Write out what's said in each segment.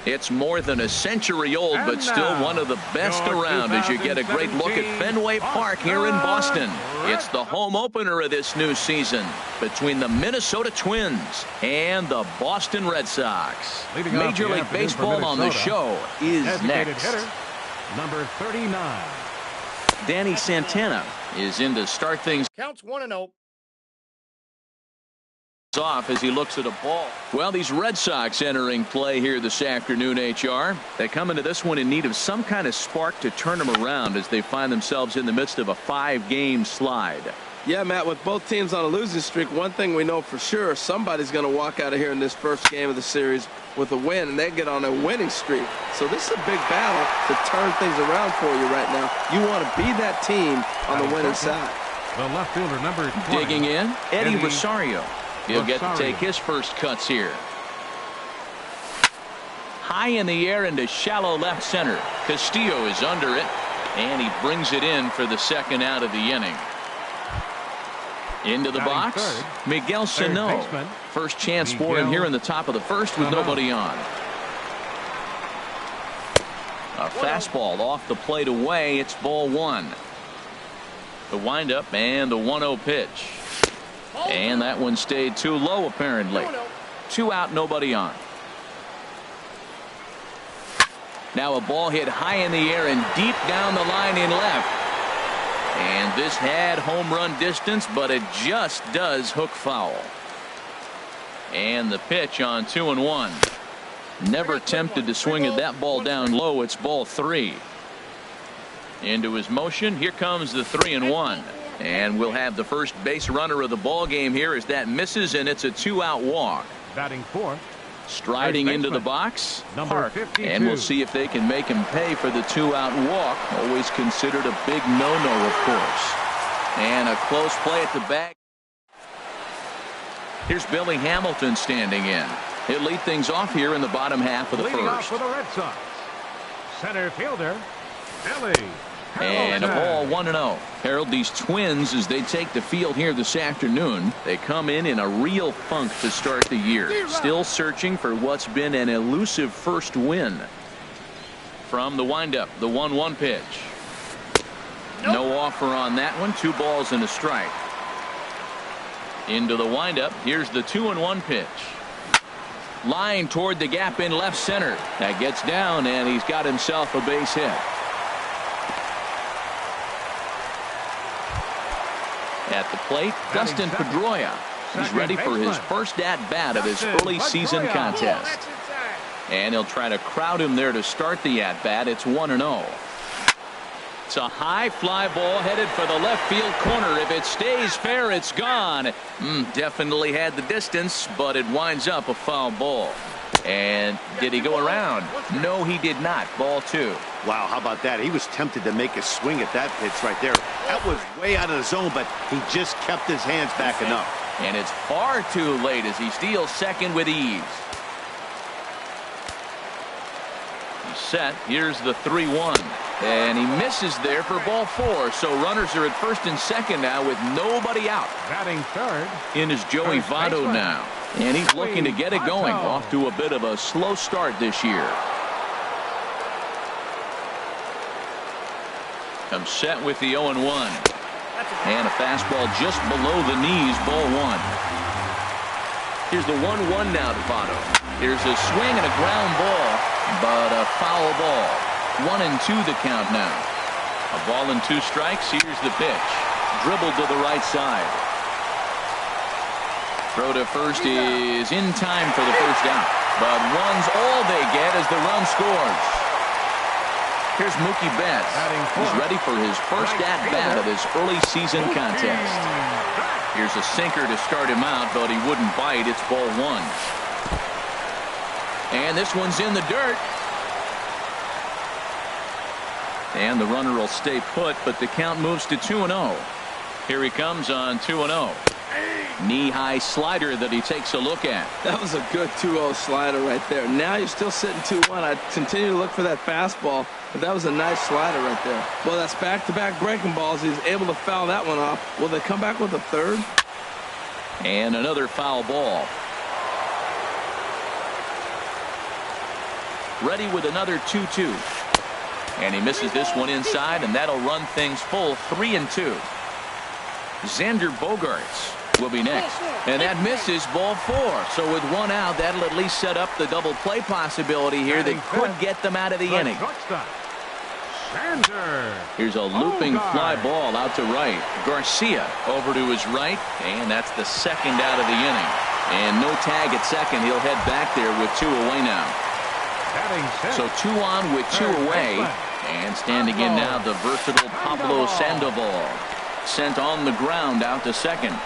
It's more than a century old, but still one of the best around as you get a great look at Fenway Park here in Boston. It's the home opener of this new season between the Minnesota Twins and the Boston Red Sox. Major League Baseball on the show is next. Hitter, number 39. Danny Santana is in to start things. Counts 1-0. Off as he looks at a ball. Well, these Red Sox entering play here this afternoon, HR. They come into this one in need of some kind of spark to turn them around as they find themselves in the midst of a 5-game slide. Yeah, Matt, with both teams on a losing streak, one thing we know for sure, somebody's going to walk out of here in this first game of the series with a win, and they get on a winning streak. So this is a big battle to turn things around for you right now. You want to be that team on the winning side. The left fielder, number 20. Digging in, Eddie Rosario. He'll get to take his first cuts here. High in the air into shallow left center. Castillo is under it, and he brings it in for the second out of the inning. Into the box, Miguel Sano. First chance for him here in the top of the first with nobody on. A fastball off the plate away. It's ball one. The windup and the 1-0 pitch. And that one stayed too low, apparently. 2 out, nobody on. Now a ball hit high in the air and deep down the line in left. And this had home run distance, but it just does hook foul. And the pitch on 2-1. Never tempted to swing at that ball down low. It's ball 3. Into his motion. Here comes the 3-1. And we'll have the first base runner of the ball game here as that misses, and it's a 2-out walk. Batting fourth. Striding into the box, number 52. And we'll see if they can make him pay for the 2-out walk. Always considered a big no-no, of course. And a close play at the bag. Here's Billy Hamilton standing in. He'll lead things off here in the bottom half of the Leading off first. for the Red Sox, center fielder, Billy. And a ball 1-0. Harold, these Twins, as they take the field here this afternoon, they come in a real funk to start the year. Still searching for what's been an elusive first win. From the windup, the 1-1 pitch. No offer on that one. 2 balls and a strike. Into the windup. Here's the 2-1 pitch. Line toward the gap in left center. That gets down, and he's got himself a base hit. At the plate, Dustin Pedroia. He's ready for his first at-bat of his early season contest. And he'll try to crowd him there to start the at-bat. It's 1-0. It's a high fly ball headed for the left field corner. If it stays fair, it's gone. Definitely had the distance, but it winds up a foul ball. And did he go around? No, he did not. Ball 2. Wow, how about that? He was tempted to make a swing at that pitch right there. That was way out of the zone, but he just kept his hands back enough. And it's far too late as he steals second with ease. He's set. Here's the 3-1. And he misses there for ball 4. So runners are at first and second now with nobody out. Batting third. In is Joey Votto now. And he's looking to get it going. Off to a bit of a slow start this year. Comes set with the 0-1. And a fastball just below the knees, ball 1. Here's the 1-1 now to Votto. Here's a swing and a ground ball, but a foul ball. 1-2 the count now. A ball and 2 strikes. Here's the pitch. Dribbled to the right side. Throw to first is in time for the first out. But one's all they get as the run scores. Here's Mookie Betts. He's ready for his first at-bat of his early season contest. Here's a sinker to start him out, but he wouldn't bite. It's ball 1. And this one's in the dirt. And the runner will stay put, but the count moves to 2-0. Here he comes on 2-0. Knee-high slider that he takes a look at. That was a good 2-0 slider right there. Now you're still sitting 2-1. I continue to look for that fastball, but that was a nice slider right there. Well, that's back-to-back breaking balls. He's able to foul that one off. Will they come back with a third? And another foul ball. ready with another 2-2. And he misses this one inside, and that'll run things full 3-2. Xander Bogaerts will be next. And that misses ball 4. So with one out, that'll at least set up the double play possibility here that could get them out of the inning. Here's a looping fly ball out to right. Garcia over to his right, and that's the second out of the inning. And no tag at second. He'll head back there with 2 away now. So 2 on with 2 away. And standing in now, the versatile Pablo Sandoval. Sent on the ground out to second.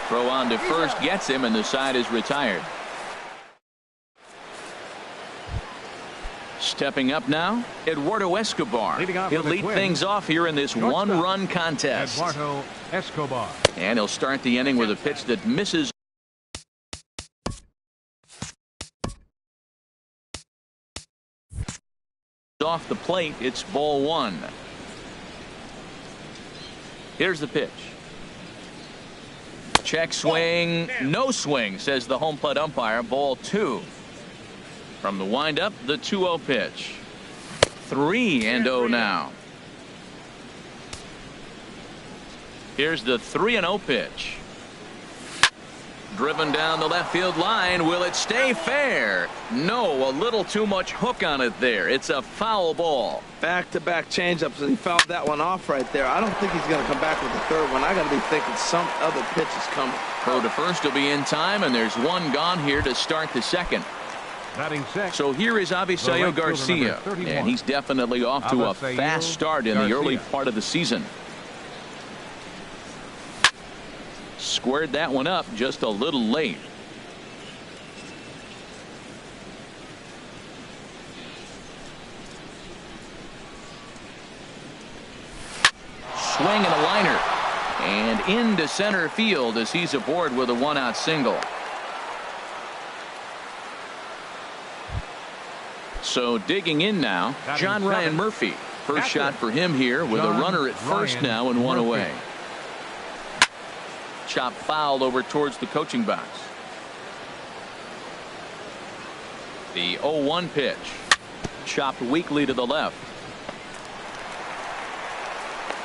Throw on to first gets him, and the side is retired. Stepping up now, Eduardo Escobar. He'll lead things off here in this one-run contest. Eduardo Escobar. And he'll start the inning with a pitch that misses. Off the plate, it's ball 1. Here's the pitch. Check swing, no swing, says the home plate umpire. Ball 2. From the windup, the 2-0 pitch. 3-0 now. Here's the 3-0 pitch. Driven down the left field line. Will it stay fair? No, a little too much hook on it there. It's a foul ball. Back-to-back changeups, and he fouled that one off right there. I don't think he's going to come back with the third one. I got to be thinking some other pitch is coming. Throw to first will be in time, and there's one gone here to start the second. So here is Avisail Garcia, and he's definitely off to a fast start in the early part of the season. Squared that one up just a little late. Swing and a liner, and into center field as he's aboard with a 1-out single. So digging in now, John Ryan Murphy. First shot for him here with a runner at first now and 1 away. Chop fouled over towards the coaching box. The 0-1 pitch. Chopped weakly to the left.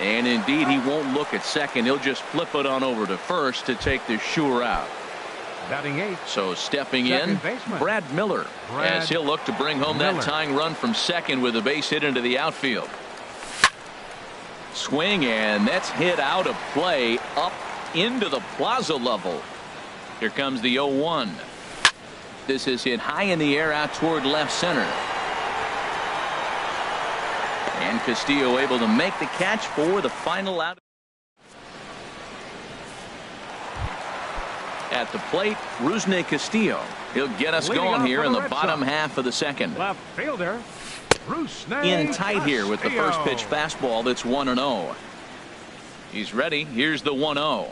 And indeed, he won't look at second. He'll just flip it on over to first to take the sure out. Batting 8. So stepping in, Brad Miller, as he'll look to bring home that tying run from second with a base hit into the outfield. Swing, and that's hit out of play up into the plaza level. Here comes the 0-1. This is hit high in the air out toward left center. And Castillo able to make the catch for the final out. At the plate, Rusney Castillo. He'll get us going here in the bottom half of the second. Left fielder, Rusney in tight here with the first pitch fastball that's 1-0. He's ready. Here's the 1-0.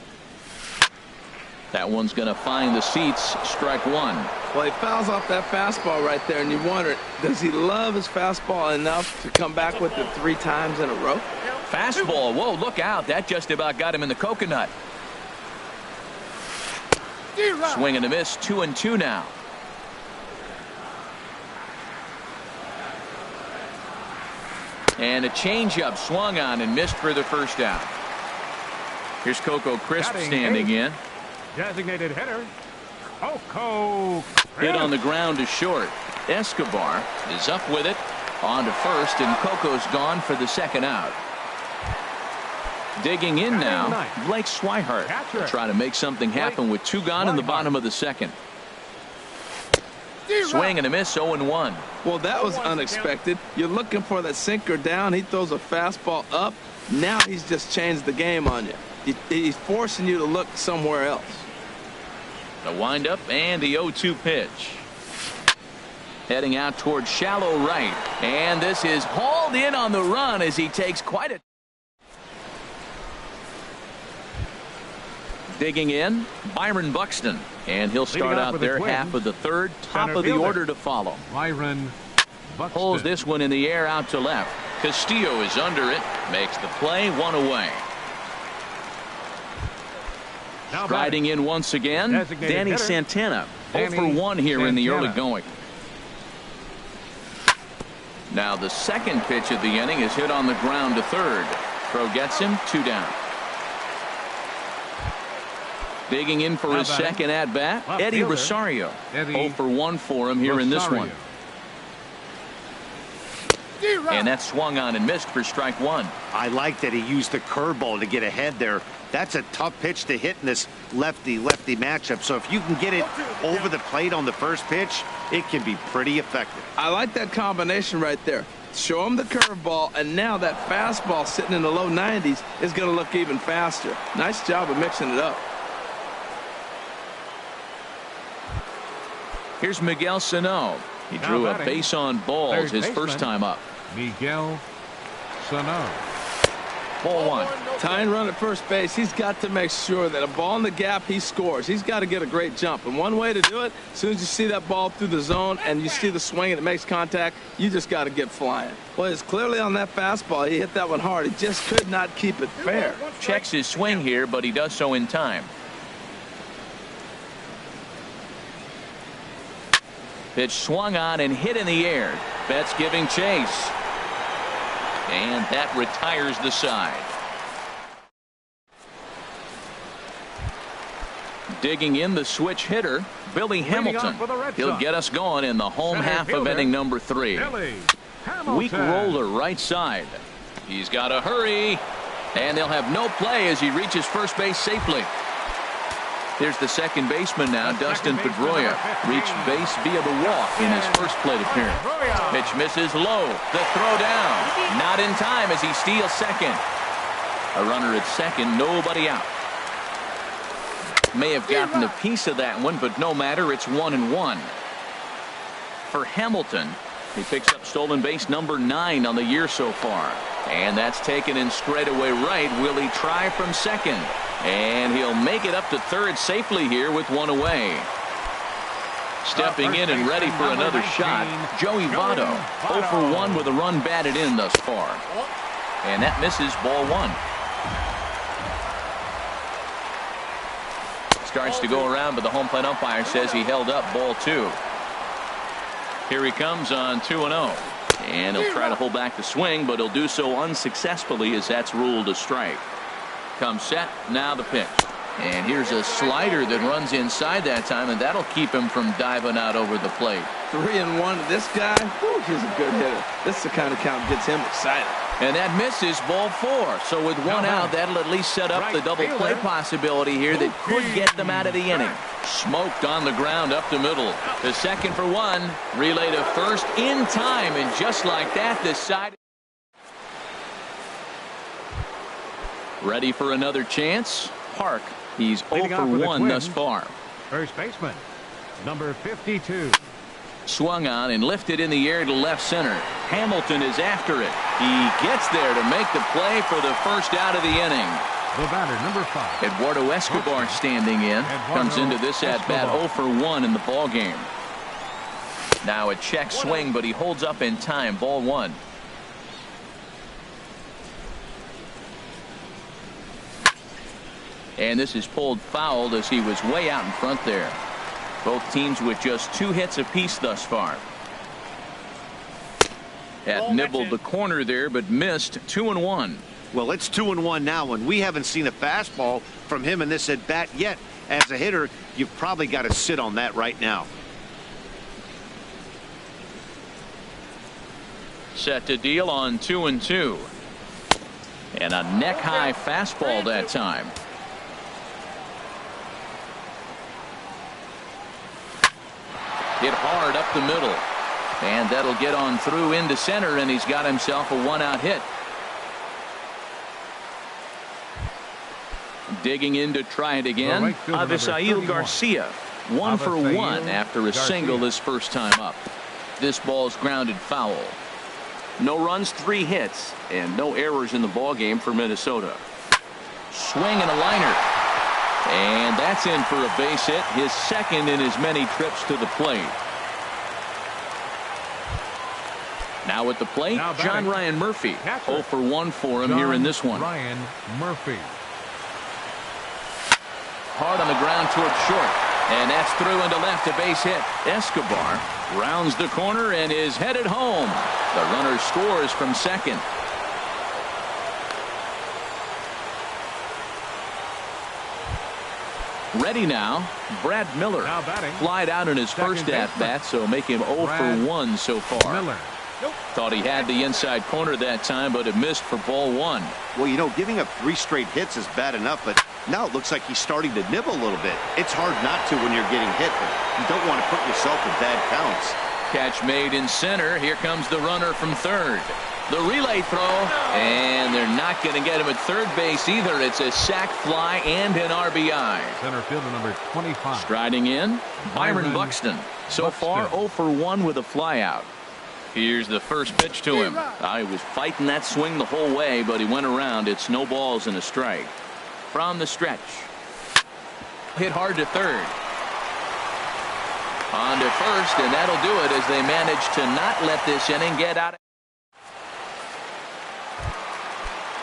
That one's going to find the seats. Strike 1. Well, he fouls off that fastball right there, and you wonder, does he love his fastball enough to come back with it 3 times in a row? Fastball. Whoa, look out. That just about got him in the coconut. Swing and a miss. 2-2 now. And a changeup swung on and missed for the first out. Here's Coco Crisp standing in. Designated hitter, Coco Crisp. Hit on the ground to short. Escobar is up with it on to first, and Coco's gone for the second out. Digging in now, Blake Swihart will try to make something happen with 2 gone in the bottom of the second. Swing and a miss. 0-1. Well, that was unexpected. You're looking for that sinker down. He throws a fastball up. Now he's just changed the game on you. He's forcing you to look somewhere else. The windup and the 0-2 pitch. Heading out toward shallow right. And this is hauled in on the run as he takes quite a... Digging in, Byron Buxton. And he'll start out there half of the third, top of the order to follow. Byron Buxton. Pulls this one in the air out to left. Castillo is under it. Makes the play. 1 away. Riding in once again, Danny Santana. 0 for 1 here in the early going. Now the second pitch of the inning is hit on the ground to third. Throw gets him, 2 down. Digging in for his second at bat, Eddie Rosario. 0 for 1 for him here in this one. And that swung on and missed for strike 1. I like that he used the curveball to get ahead there. That's a tough pitch to hit in this lefty-lefty matchup. So if you can get it over the plate on the first pitch, it can be pretty effective. I like that combination right there. Show him the curveball, and now that fastball sitting in the low 90s is going to look even faster. Nice job of mixing it up. Here's Miguel Sano. He drew a base on balls his first time up. Miguel Sano. Ball 1. Tying run at first base, he's got to make sure that a ball in the gap, he scores. He's got to get a great jump. And one way to do it, as soon as you see that ball through the zone and you see the swing and it makes contact, you just got to get flying. Well, it's clearly on that fastball. He hit that one hard. He just could not keep it fair. Checks his swing here, but he does so in time. Pitch swung on and hit in the air. Betts giving chase. And that retires the side. Digging in the switch hitter, Billy Hamilton. He'll get us going in the home half of inning number 3. Weak roller right side. He's got to hurry. And they'll have no play as he reaches first base safely. Here's the second baseman now, Dustin Pedroia. Reached base via the walk in his first plate appearance. Pitch misses low. The throw down. Not in time as he steals second. A runner at second, nobody out. May have gotten a piece of that one, but no matter, it's 1-1. For Hamilton, he picks up stolen base number 9 on the year so far. And that's taken in straightaway right. Will he try from second? And he'll make it up to third safely here with 1 away. Stepping in and ready for another shot, Joey Votto. 0 for 1 with a run batted in thus far. And that misses, ball 1. Starts to go around, but the home plate umpire says he held up, ball 2. Here he comes on 2-0. And he'll try to hold back the swing, but he'll do so unsuccessfully as that's ruled a strike. Comes set, now the pitch. And here's a slider that runs inside that time, and that'll keep him from diving out over the plate. 3-1. This guy, whew, he's a good hitter. This is the kind of count that gets him excited. And that misses, ball 4. So with 1 out, that'll at least set up the double play possibility here that could get them out of the inning. Smoked on the ground up the middle. The second for 1. Relay to first in time, and just like that, the side. Ready for another chance? Park. He's 0 for 1 thus far. First baseman, number 52. Swung on and lifted in the air to left center. Hamilton is after it. He gets there to make the play for the first out of the inning. The batter, number 5. Eduardo Escobar standing in. Comes into this at bat 0 for 1 in the ball game. Now a check swing, but he holds up in time. Ball 1. And this is pulled foul as he was way out in front there. Both teams with just 2 hits apiece thus far. Had nibbled the corner there, but missed. 2-1. Well, it's 2-1 now, and we haven't seen a fastball from him in this at bat yet. As a hitter, you've probably got to sit on that right now. Set to deal on 2-2. And a neck high fastball that time. Hit hard up the middle. And that'll get on through into center, and he's got himself a 1-out hit. Digging in to try it again, Avisail Garcia. 1 for 1 after a single his first time up. This ball's grounded foul. No runs, 3 hits, and no errors in the ball game for Minnesota. Swing and a liner. And that's in for a base hit, his second in as many trips to the plate. Now at the plate, John Ryan Murphy. 0 for 1 for him here in this one. Ryan Murphy. Hard on the ground toward short. And that's through into left, a base hit. Escobar Rounds the corner and is headed home. The runner scores from second. Ready now, Brad Miller. Now batting. Flied out in his first at-bat, so make him 0 for 1 so far. Miller. Thought he had the inside corner that time, but it missed for ball 1. Well, you know, giving up 3 straight hits is bad enough, but now it looks like he's starting to nibble a little bit. It's hard not to when you're getting hit, but you don't want to put yourself in bad counts. Catch made in center. Here comes the runner from third. The relay throw, and they're not going to get him at third base either. It's a sac fly and an RBI. Center fielder number 25. Striding in, Byron Buxton. So far 0 for 1 with a flyout. Here's the first pitch to him. He was fighting that swing the whole way, but he went around. It's no balls and a strike. From the stretch. Hit hard to third. On to first, and that'll do it as they manage to not let this inning get out.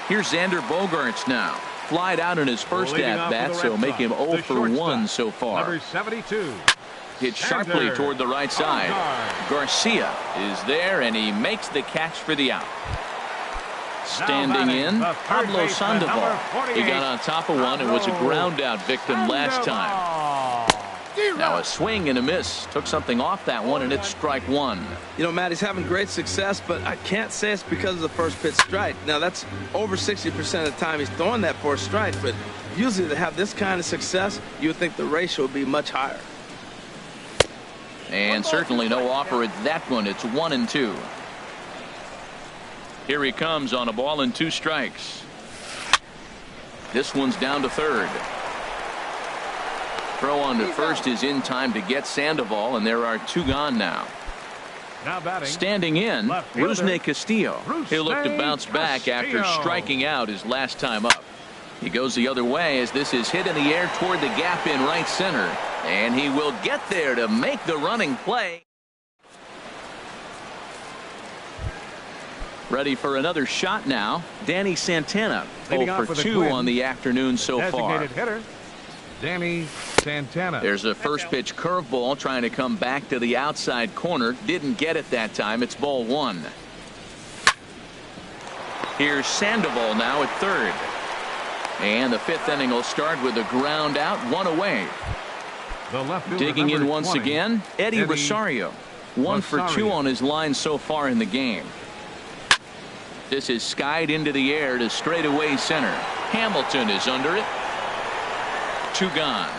Here's Xander Bogaerts now. Flied out in his first at-bat, so make him 0 for 1 so far. Number 72. Hit sharply toward the right side. Garcia is there, and he makes the catch for the out. Standing in, Pablo Sandoval. He got on top of one and was a ground out victim last time. Now a swing and a miss. Took something off that one, and it's strike 1. You know, Matt, he's having great success, but I can't say it's because of the first pitch strike. Now, that's over 60% of the time he's throwing that for a strike, but usually to have this kind of success, you would think the ratio would be much higher. And certainly no offer at that one. It's 1-2. Here he comes on a ball and 2 strikes. This one's down to third. Throw on to first is in time to get Sandoval, and there are 2 gone now. Now batting. Standing in, Rusney Castillo. He'll look to bounce back after striking out his last time up. He goes the other way as this is hit in the air toward the gap in right center. And he will get there to make the running play. Ready for another shot now. Danny Santana. 0 for 2 on the afternoon so far. Designated hitter, Danny Santana. There's a first pitch curveball trying to come back to the outside corner. Didn't get it that time. It's ball 1. Here's Sandoval now at third. And the 5th inning will start with a ground out, 1 away. Digging in once 20, again, Eddie Rosario. 1 for 2 on his line so far in the game. This is skied into the air to straightaway center. Hamilton is under it. 2 gone.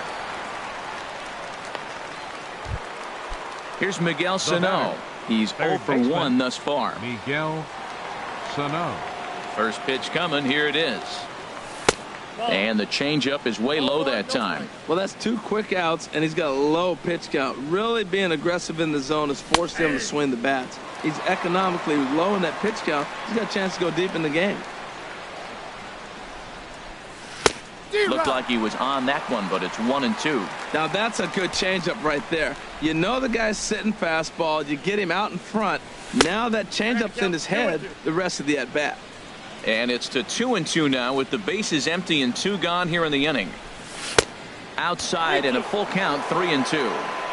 Here's Miguel Sano. He's 0 for 1 thus far. Miguel Sano. First pitch coming. Here it is. And the changeup is way low that time. Well, that's 2 quick outs, and he's got a low pitch count. Really being aggressive in the zone has forced him to swing the bats. He's economically low in that pitch count. He's got a chance to go deep in the game. Looked like he was on that one, but it's 1-2. Now that's a good changeup right there. You know the guy's sitting fastball. You get him out in front. Now that changeup's in his head the rest of the at-bat. And it's to 2-2 now with the bases empty and 2 gone here in the inning. Outside and a full count, 3-2.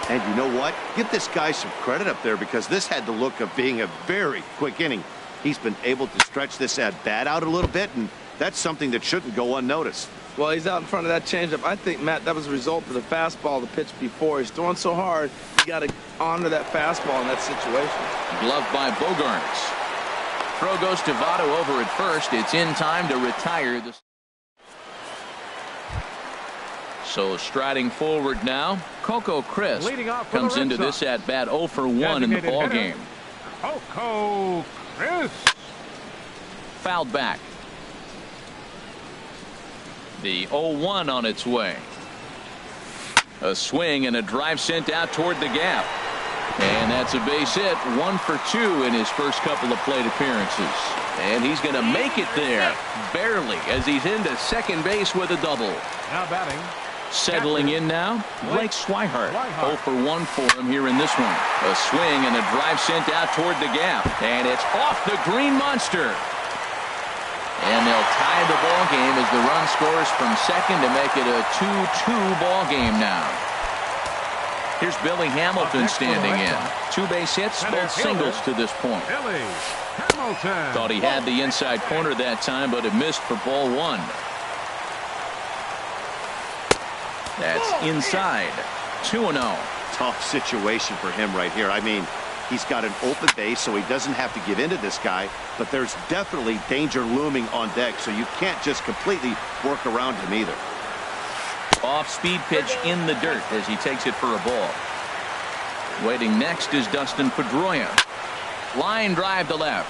And you know what? Give this guy some credit up there because this had the look of being a very quick inning. He's been able to stretch this at-bat out a little bit, and that's something that shouldn't go unnoticed. Well, he's out in front of that changeup. I think, Matt, that was a result of the fastball the pitch before. He's throwing so hard, you got to honor that fastball in that situation. Glove by Bogaerts. Throw goes to Votto over at first. It's in time to retire. So striding forward now, Coco Crisp comes into this at bat 0 for 1 in the ball game. Coco Crisp. Fouled back. The 0-1 on its way. A swing and a drive sent out toward the gap. And that's a base hit. 1 for 2 in his first couple of plate appearances. And he's going to make it there. Barely, as he's into second base with a double. Now batting. Settling in now, Blake Swihart. 0 for 1 for him here in this one. A swing and a drive sent out toward the gap. And it's off the Green Monster. And they'll tie the ball game as the run scores from second to make it a 2-2 ball game now. Here's Billy Hamilton standing in. 2 base hits, both singles to this point. Billy Hamilton. Thought he had the inside corner that time, but it missed for ball 1. That's inside. 2-0. Tough situation for him right here. I mean, he's got an open base, so he doesn't have to give in to this guy, but there's definitely danger looming on deck, so you can't just completely work around him either. Off-speed pitch in the dirt as he takes it for a ball. Waiting next is Dustin Pedroia. Line drive to left.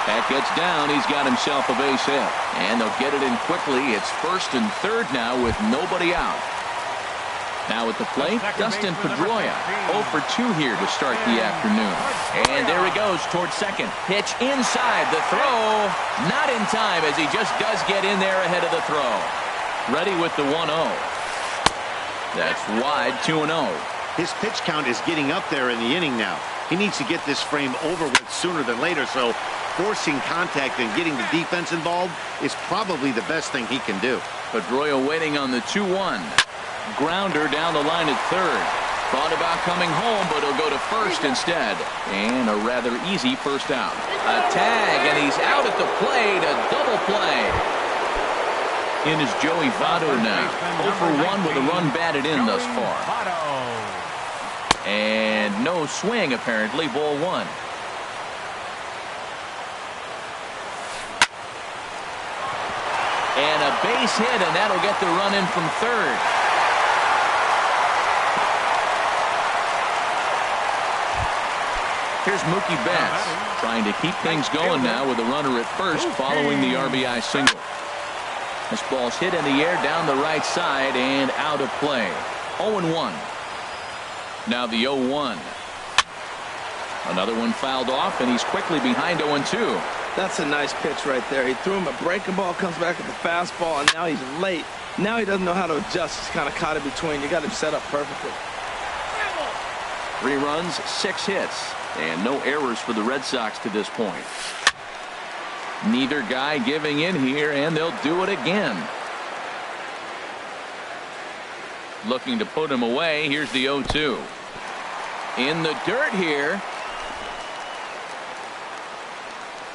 That gets down. He's got himself a base hit. And they'll get it in quickly. It's first and third now with nobody out. Now at the plate, Dustin Pedroia. 0 for 2 here to start the afternoon. And there he goes towards second. Pitch inside. The throw not in time as he just does get in there ahead of the throw. Ready with the 1-0. That's wide. 2-0. His pitch count is getting up there in the inning now. He needs to get this frame over with sooner than later, so forcing contact and getting the defense involved is probably the best thing he can do. Pedroia waiting on the 2-1. Grounder down the line at third. Thought about coming home, but he'll go to first instead. And a rather easy first out. A tag, and he's out at the plate. A double play. In is Joey Votto now. 0 for 1 with a run batted in thus far. And no swing, apparently. Ball 1. And a base hit, and that'll get the run in from third. Here's Mookie Betts trying to keep things going now with a runner at first following the RBI single. This ball's hit in the air down the right side and out of play. 0-1. Now the 0-1. Another one fouled off, and he's quickly behind 0-2. That's a nice pitch right there. He threw him a breaking ball, comes back with the fastball, and now he's late. Now he doesn't know how to adjust. He's kind of caught in between. You got him set up perfectly. 3 runs, 6 hits, and no errors for the Red Sox to this point. Neither guy giving in here, and they'll do it again. Looking to put him away. Here's the 0-2. In the dirt here.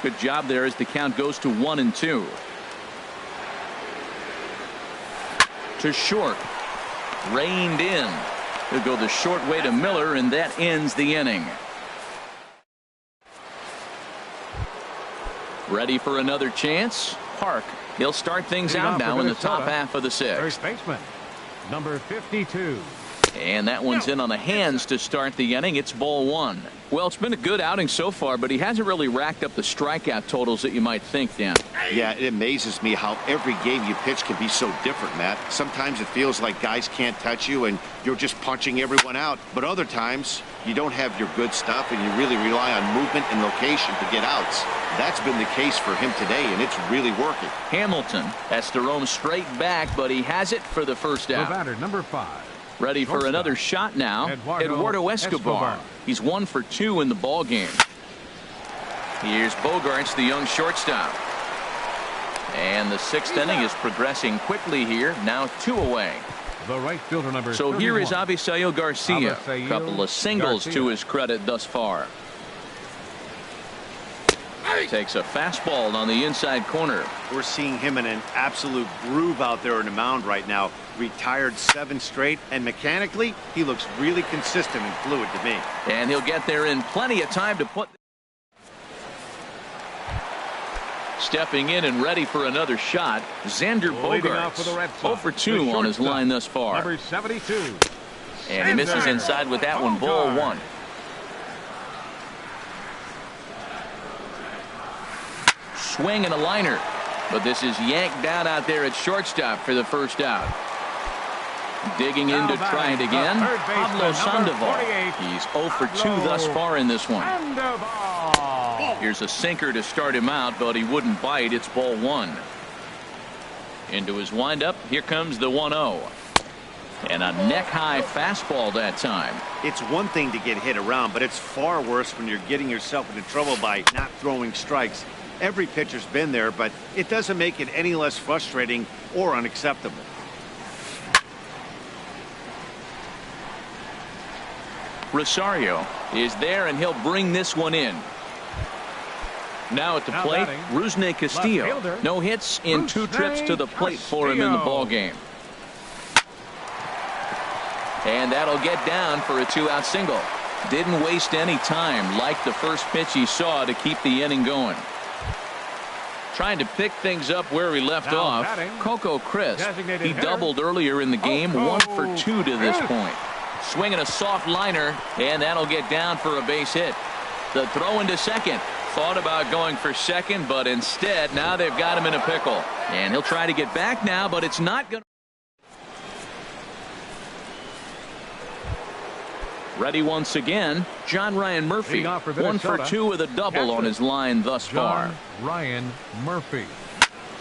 Good job there as the count goes to 1-2. To short. Reined in. He'll go the short way to Miller, and that ends the inning. Ready for another chance? Park. He'll start things out now in the top half of the 6th. First baseman, number 52. And that one's in on the hands to start the inning. It's ball 1. Well, it's been a good outing so far, but he hasn't really racked up the strikeout totals that you might think, Dan. Yeah, it amazes me how every game you pitch can be so different, Matt. Sometimes it feels like guys can't touch you and you're just punching everyone out. But other times you don't have your good stuff and you really rely on movement and location to get outs. That's been the case for him today, and it's really working. Hamilton has to roam straight back, but he has it for the first out. The batter, number 5. Ready for another shot now. Eduardo Escobar. He's 1 for 2 in the ball game. Here's Bogaerts, the young shortstop. And the 6th inning is progressing quickly here. Now 2 away. The right fielder, number So 31. Here is Avisail Garcia. Avisail Couple of singles Garcia. to his credit thus far. Takes a fastball on the inside corner. We're seeing him in an absolute groove out there in the mound right now. Retired 7 straight, and mechanically, he looks really consistent and fluid to me. And he'll get there in plenty of time to put. Stepping in and ready for another shot, Xander Bogaerts. 0 for 2 on his line thus far. Number 72. And he misses inside with that one. Ball 1. Swing and a liner, but this is yanked down out there at shortstop for the first out. Digging in to try it again, Pablo Sandoval. He's 0 for 2 thus far in this one. Here's a sinker to start him out, but he wouldn't bite. It's ball 1. Into his windup, here comes the 1-0. And a neck-high fastball that time. It's one thing to get hit around, but it's far worse when you're getting yourself into trouble by not throwing strikes. Every pitcher's been there, but it doesn't make it any less frustrating or unacceptable. Rosario is there, and he'll bring this one in. Now at the plate, Rusney Castillo. No hits in 2 trips to the plate for him in the ball game. And that'll get down for a 2-out single. Didn't waste any time like the first pitch he saw to keep the inning going. Trying to pick things up where he left off. Coco Crisp. He doubled earlier in the game. 1 for 2 to this point. Swinging a soft liner, and that'll get down for a base hit. The throw into second. Thought about going for second, but instead now they've got him in a pickle. And he'll try to get back now, but it's not going to. Ready once again, John Ryan Murphy. 1 for 2 with a double on his line thus far. Ryan Murphy.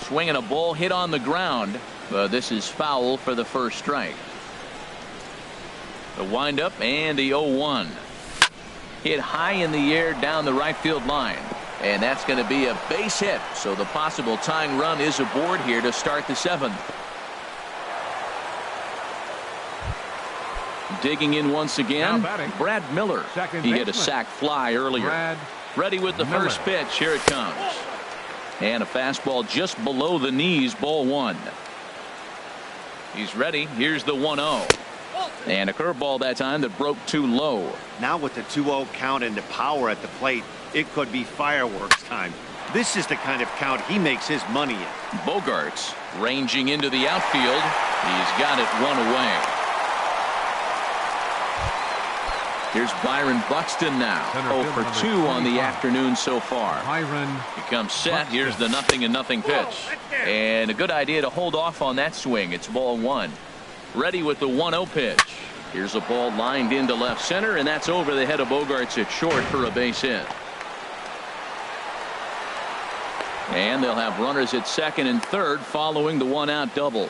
Swinging a ball hit on the ground. This is foul for the first strike. The windup and the 0-1. Hit high in the air down the right field line. And that's going to be a base hit. So the possible tying run is aboard here to start the 7th. Digging in once again, Brad Miller. He hit a sac fly earlier. Ready with the first pitch. Here it comes. And a fastball just below the knees, ball 1. He's ready. Here's the 1-0. And a curveball that time that broke too low. Now with the 2-0 count and the power at the plate, it could be fireworks time. This is the kind of count he makes his money in. Bogaerts ranging into the outfield. He's got it 1 away. Here's Byron Buxton now. 0 for 2 on the afternoon so far. He comes set. Here's the 0-0 pitch. And a good idea to hold off on that swing. It's ball 1. Ready with the 1-0 pitch. Here's a ball lined into left center, and that's over the head of Bogaerts at short for a base hit. And they'll have runners at second and third following the 1-out double.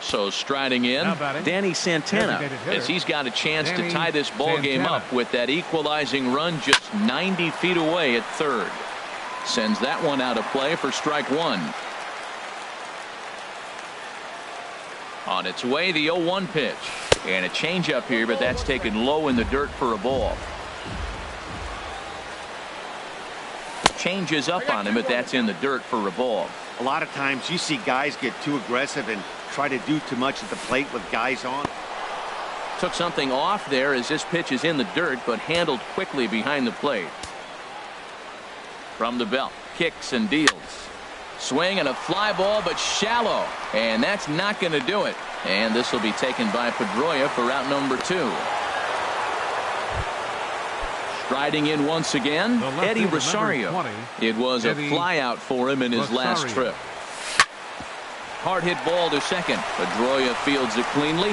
So striding in, Danny Santana, as he's got a chance to tie this ball game up with that equalizing run just 90 feet away at third. Sends that one out of play for strike 1. On its way, the 0-1 pitch. And a changeup here, but that's taken low in the dirt for a ball. Changes up on him, but that's in the dirt for a ball. A lot of times you see guys get too aggressive and try to do too much at the plate with guys on. Took something off there as this pitch is in the dirt, but handled quickly behind the plate. From the belt, kicks and deals. Swing and a fly ball, but shallow. And that's not going to do it. And this will be taken by Pedroia for out number 2. Striding in once again, Eddie Rosario. It was a flyout for him in his last trip. Hard hit ball to second. Pedroia fields it cleanly.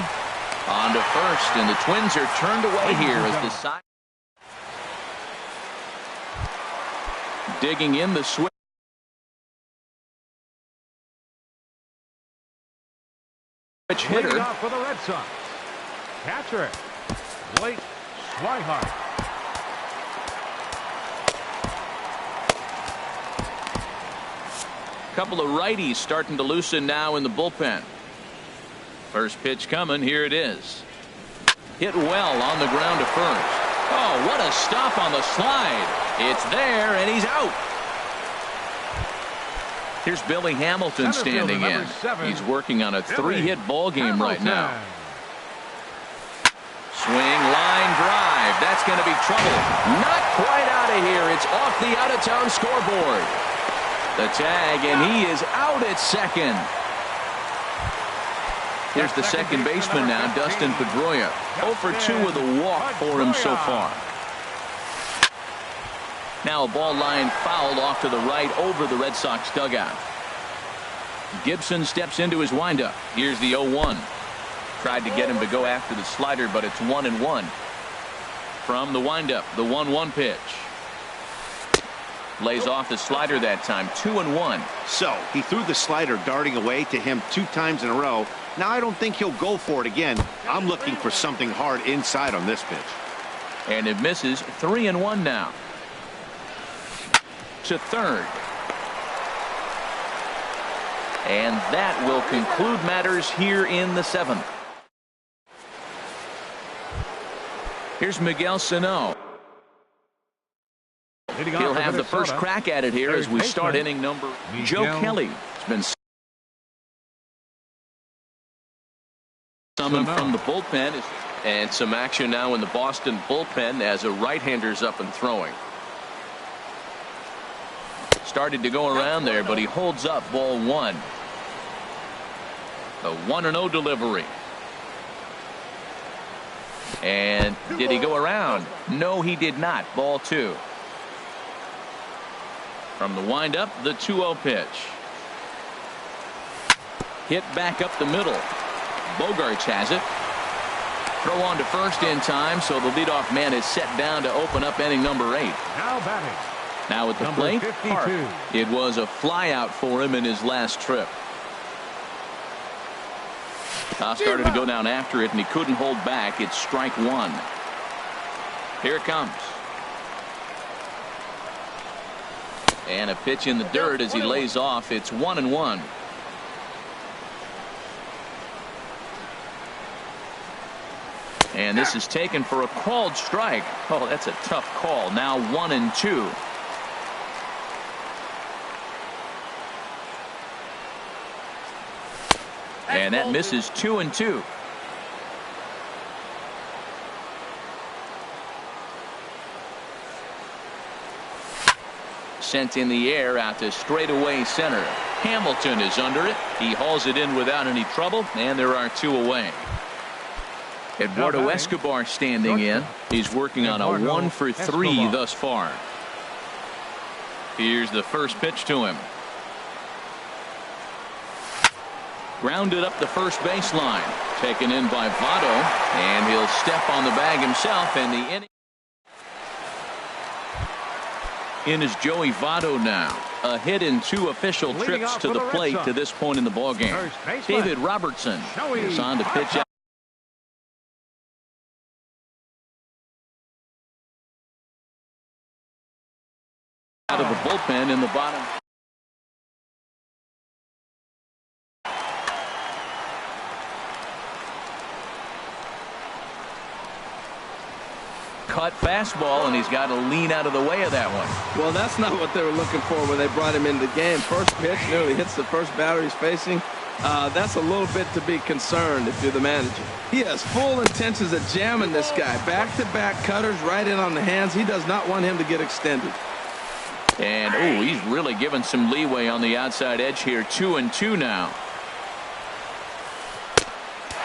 On to first, and the Twins are turned away here as the side. Digging in the switch. Hitter for the Red Sox. Catcher Blake Swihart. Couple of righties starting to loosen now in the bullpen. First pitch coming. Here it is. Hit well on the ground to first. Oh, what a stop on the slide. It's there, and he's out. Here's Billy Hamilton standing in. He's working on a 3-hit ball game right now. Swing, line drive. That's going to be trouble. Not quite out of here. It's off the out-of-town scoreboard. The tag, and he is out at second. Here's the second baseman now, Dustin Pedroia. 0 for 2 with a walk for him so far. Now a ball line fouled off to the right over the Red Sox dugout. Gibson steps into his windup. Here's the 0-1. Tried to get him to go after the slider, but it's 1-1. From the windup, the 1-1 pitch. Lays off the slider that time. 2-1. So he threw the slider darting away to him 2 times in a row. Now I don't think he'll go for it again. I'm looking for something hard inside on this pitch. And it misses. 3-1 now. To third. And that will conclude matters here in the 7th. Here's Miguel Sano. He'll have the first crack at it here as we start inning number. Joe Kelly has been summoned from the bullpen. And some action now in the Boston bullpen as a right-hander's up and throwing. Started to go around there, but he holds up. Ball one. A 1-0 delivery. And did he go around? No, he did not. Ball two. From the windup, the 2-0 pitch. Hit back up the middle. Bogaerts has it. Throw on to first in time, so the leadoff man is set down to open up inning number 8. Now batting. Now at the Number plate, 52. Hart. It was a flyout for him in his last trip. Started to go down after it, and he couldn't hold back. It's strike one. Here it comes. And a pitch in the dirt as he lays off. It's 1-1. And this is taken for a called strike. Oh, that's a tough call. Now 1-2. And that misses 2-2. Sent in the air out to straightaway center. Hamilton is under it. He hauls it in without any trouble, and there are 2 away. Eduardo Escobar standing in. He's working on a 1-for-3 thus far. Here's the first pitch to him. Grounded up the first baseline. Taken in by Votto, and he'll step on the bag himself, and the inning. In is Joey Votto now. A hit in 2 official trips to the plate to this point in the ballgame. David Robertson is on to pitch out of the bullpen in the bottom. Cut fastball, and he's got to lean out of the way of that one. Well, that's not what they were looking for when they brought him into the game. First pitch nearly hits the first batter he's facing. That's a little bit to be concerned if you're the manager. He has full intentions of jamming this guy. Back-to-back cutters right in on the hands. He does not want him to get extended. And, oh, he's really given some leeway on the outside edge here. 2-2 now.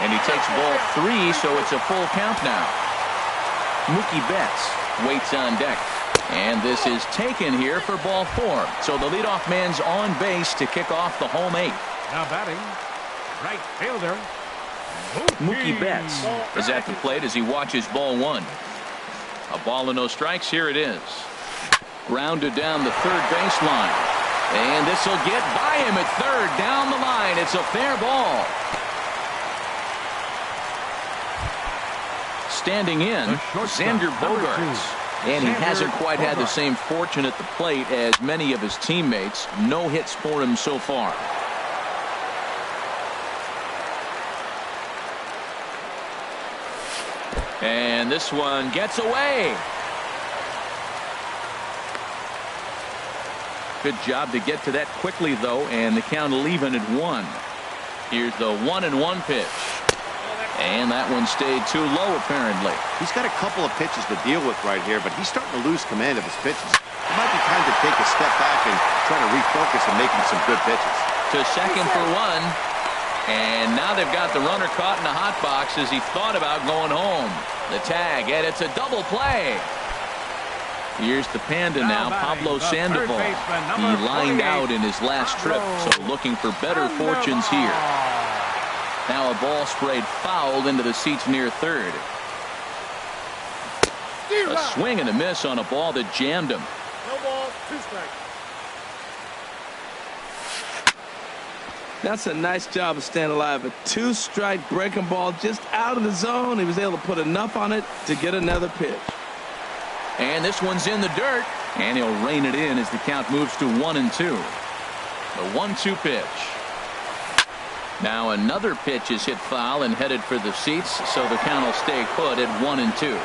And he takes ball 3, so it's a full count now. Mookie Betts waits on deck. And this is taken here for ball 4. So the leadoff man's on base to kick off the home 8. Now batting, right fielder. Mookie Betts is at the plate as he watches ball 1. A ball and no strikes. Here it is. Grounded down the third baseline. And this will get by him at third. Down the line. It's a fair ball. Standing in, Xander Bogaerts. And he hasn't quite had the same fortune at the plate as many of his teammates. No hits for him so far. And this one gets away. Good job to get to that quickly, though, and the count will even at 1. Here's the 1-1 pitch. And that one stayed too low, apparently. He's got a couple of pitches to deal with right here, but he's starting to lose command of his pitches. It might be time to take a step back and try to refocus and making some good pitches. To second for 1. And now they've got the runner caught in the hot box as he thought about going home. The tag, and it's a double play. Here's the Panda now, Pablo Sandoval. He lined out in his last trip, so looking for better fortunes here. Now a ball sprayed foul into the seats near third. A swing and a miss on a ball that jammed him. No ball, 2 strikes. That's a nice job of staying alive. A 2-strike breaking ball just out of the zone. He was able to put enough on it to get another pitch. And this one's in the dirt, and he'll rein it in as the count moves to 1-2. The 1-2 pitch. Now another pitch is hit foul and headed for the seats, so the count will stay put at 1-2.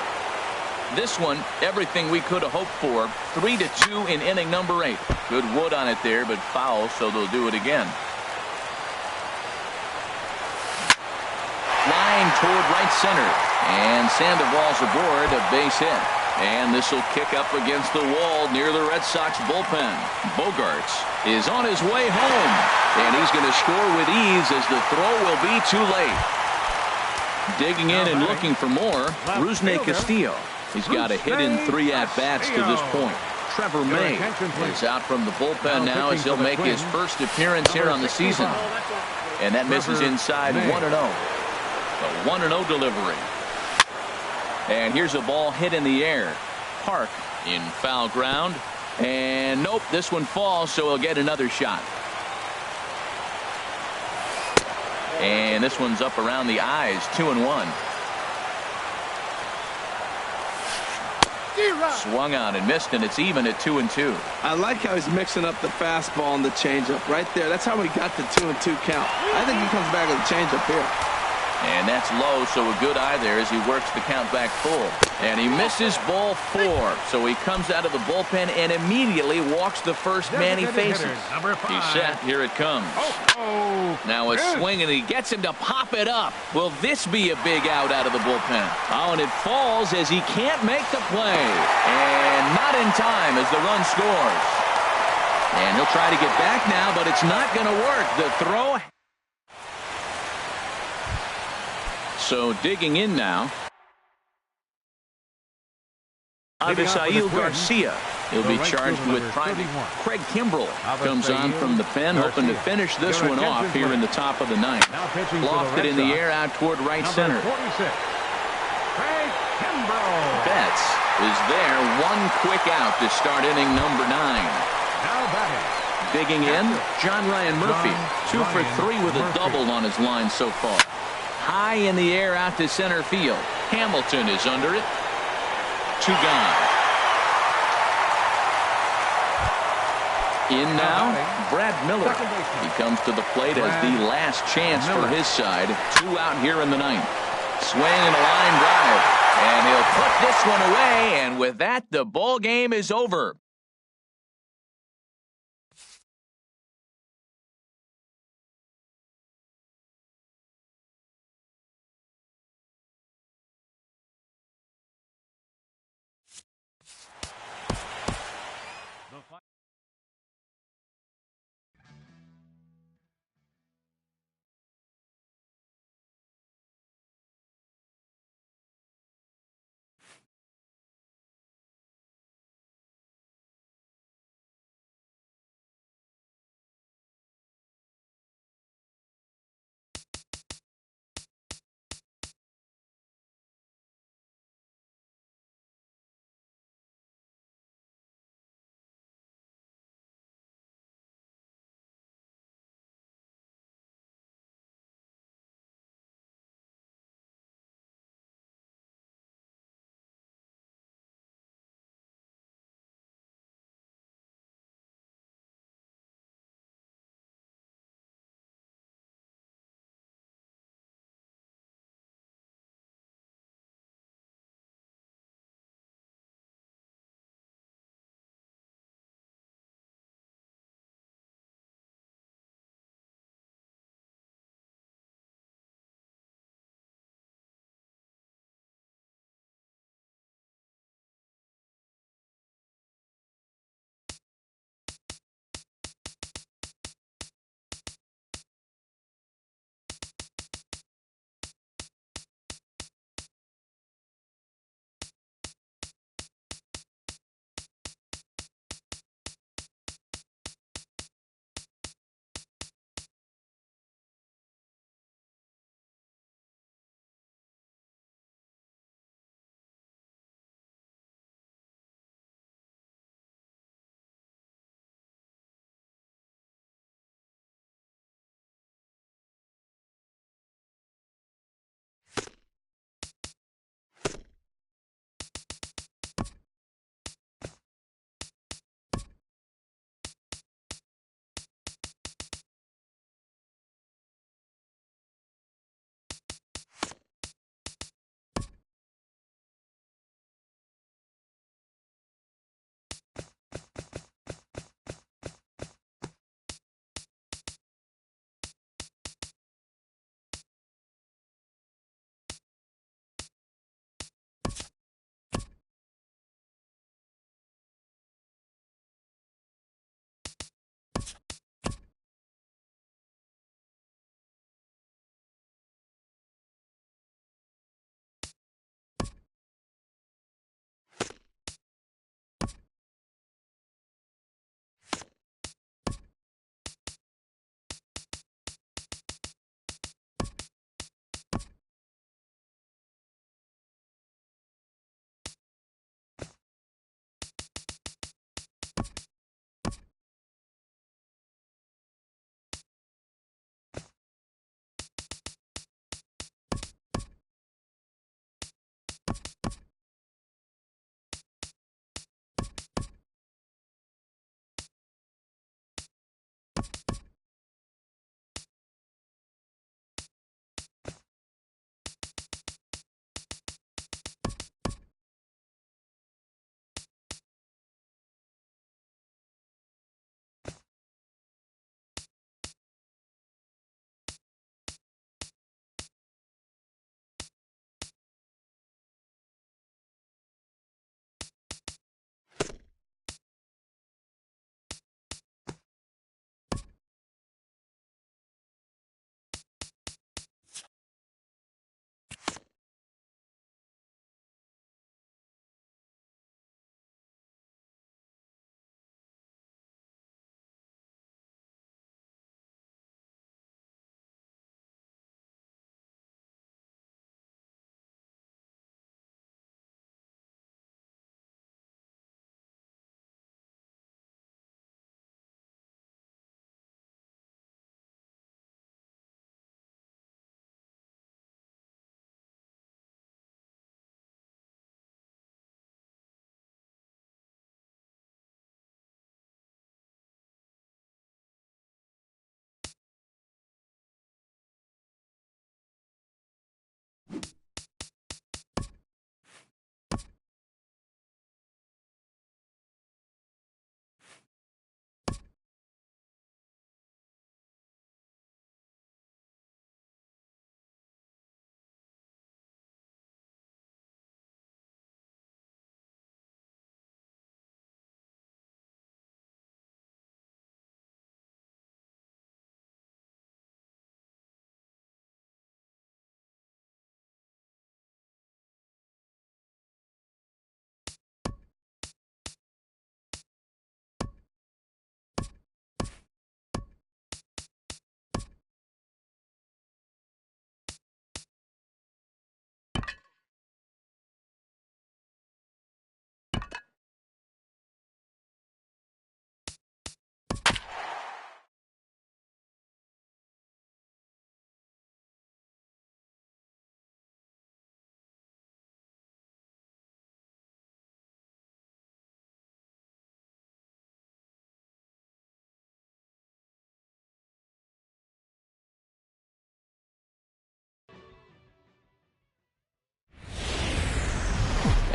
This one, everything we could have hoped for. 3-2 in inning number 8. Good wood on it there, but foul, so they'll do it again. Flying toward right center. And Sandoval's aboard, a base hit. And this will kick up against the wall near the Red Sox bullpen. Bogaerts is on his way home. And he's going to score with ease as the throw will be too late. Digging in and looking for more, Rusney Castillo. He's got a hit in 3 at-bats to this point. Trevor May is out from the bullpen now as he'll make his first appearance here on the season. And that misses inside 1-0. A 1-0 delivery. And here's a ball hit in the air. Park in foul ground. And nope, this one falls, so he'll get another shot. And this one's up around the eyes, 2-1. Swung on and missed, and it's even at 2-2. I like how he's mixing up the fastball and the changeup right there. That's how he got the 2-2 count. I think he comes back with a changeup here. And that's low, so a good eye there as he works the count back full. And he misses ball 4. So he comes out of the bullpen and immediately walks the first man he faces. He's set. Here it comes. Now a swing, and he gets him to pop it up. Will this be a big out of the bullpen? Oh, and it falls as he can't make the play. And not in time as the run scores. And he'll try to get back now, but it's not going to work. The throw. So digging in now. Avisail Garcia. He'll be charged with driving. Craig Kimbrell comes on from the pen, hoping to finish this one off here in the top of the 9th. Lofted in the air out toward right center. Betts is there. One quick out to start inning number 9. Digging in, John Ryan Murphy. 2 for 3 with a double on his line so far. High in the air out to center field. Hamilton is under it. 2 gone. In now, Brad Miller. He comes to the plate as the last chance for his side. 2 out here in the 9th. Swing and a line drive. And he'll put this one away. And with that, the ball game is over.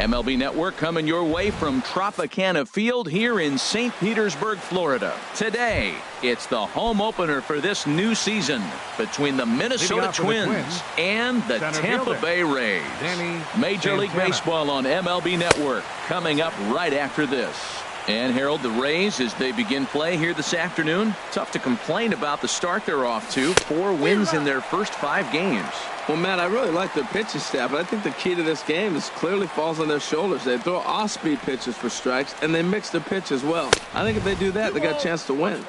MLB Network coming your way from Tropicana Field here in St. Petersburg, Florida. Today, it's the home opener for this new season between the Minnesota Twins and the Tampa Bay Rays. Major League Baseball on MLB Network coming up right after this. And Harold, the Rays, as they begin play here this afternoon, tough to complain about the start they're off to. 4 wins in their first 5 games. Well, Matt, I really like their pitching staff, but I think the key to this game is clearly falls on their shoulders. They throw off-speed pitches for strikes, and they mix their pitch as well. I think if they do that, they got a chance to win.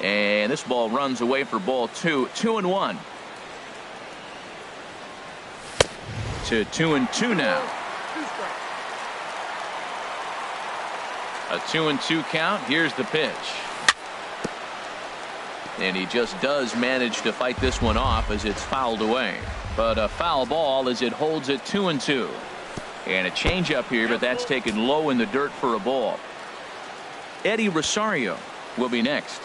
And this ball runs away for ball 2. 2-1. To 2-2 now. A 2-2 count. Here's the pitch. And he just does manage to fight this one off as it's fouled away. But a foul ball as it holds it 2-2. And a changeup here, but that's taken low in the dirt for a ball. Eddie Rosario will be next.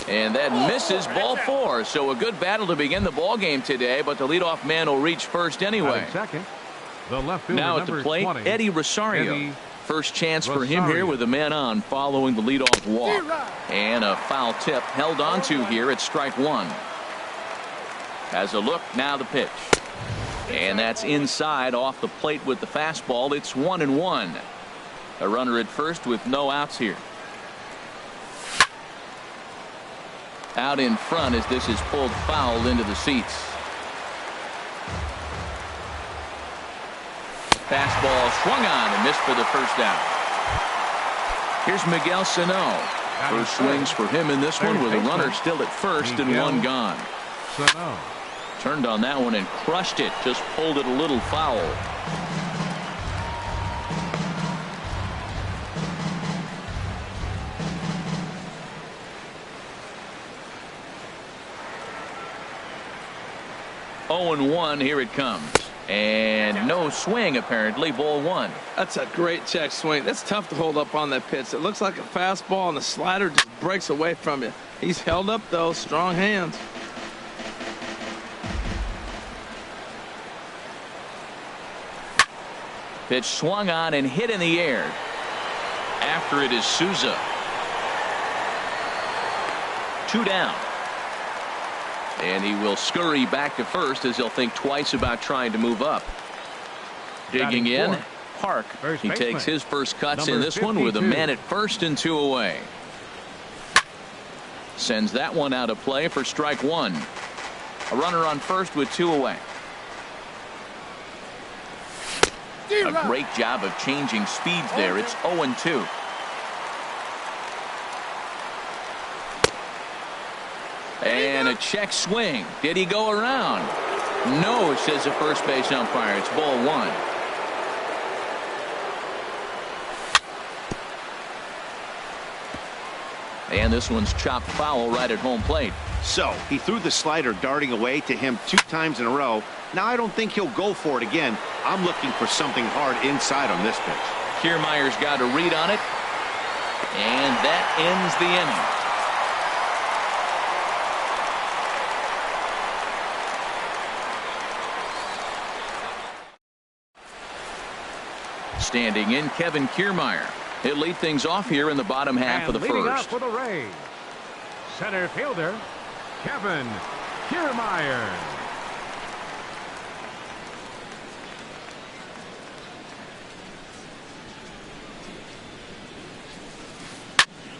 And that misses, ball 4. So a good battle to begin the ball game today, but the leadoff man will reach first anyway. Second, the left fielder, now at the plate, 20, Eddie Rosario. Eddie First chance for him here with a man on following the leadoff walk. And a foul tip held on to here at strike 1. Has a look, now the pitch. And that's inside off the plate with the fastball. It's 1-1. A runner at first with no outs here. Out in front as this is pulled foul into the seats. Fastball swung on and missed for the first out. Here's Miguel Sano. First swings for him in this one with a runner still at first and 1 gone. Sano turned on that one and crushed it. Just pulled it a little foul. Oh, 0-1. Here it comes. And no swing, apparently. Ball 1. That's a great check swing. That's tough to hold up on that pitch. It looks like a fastball, and the slider just breaks away from you. He's held up, though. Strong hands. Pitch swung on and hit in the air. After it is Souza. 2 down. And he will scurry back to first as he'll think twice about trying to move up. Digging in, Park. He takes his first cuts in this one with a man at first and 2 away. Sends that one out of play for strike 1. A runner on first with 2 away. A great job of changing speeds there. It's 0-2. And a check swing. Did he go around? No, says the first base umpire. It's ball 1. And this one's chopped foul right at home plate. So he threw the slider darting away to him 2 times in a row. Now I don't think he'll go for it again. I'm looking for something hard inside on this pitch. Kiermaier's got a read on it. And that ends the inning. Standing in, Kevin Kiermaier. He'll lead things off here in the bottom half of the first. Up for the Rays, center fielder Kevin Kiermaier.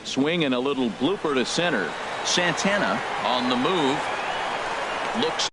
Swing and a little blooper to center. Santana on the move. Looks